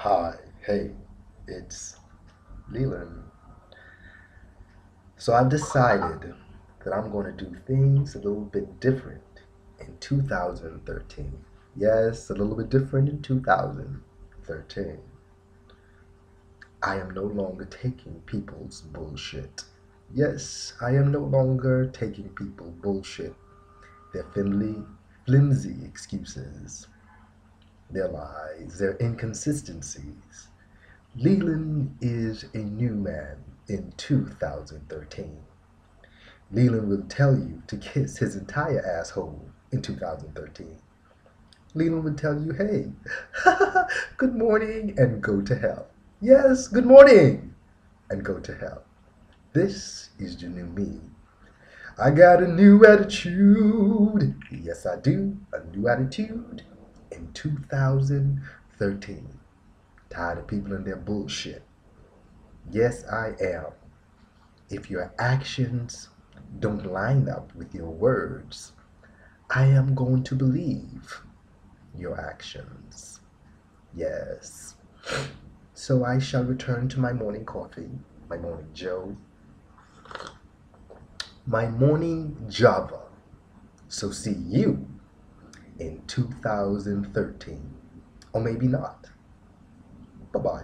Hi, hey, it's Leland. So I've decided that I'm going to do things a little bit different in 2013. Yes, a little bit different in 2013. I am no longer taking people's bullshit. Yes, I am no longer taking people bullshit. Their flimsy excuses, their lies, their inconsistencies. Leland is a new man in 2013. Leland will tell you to kiss his entire asshole in 2013. Leland will tell you, hey, good morning and go to hell. Yes, good morning and go to hell. This is the new me. I got a new attitude. Yes, I do. A new attitude in 2013. Tired of people and their bullshit. Yes, I am. If your actions don't line up with your words, I am going to believe your actions. Yes. So I shall return to my morning coffee, my morning Joe, my morning Java. So see you in 2013. Or maybe not. Bye bye.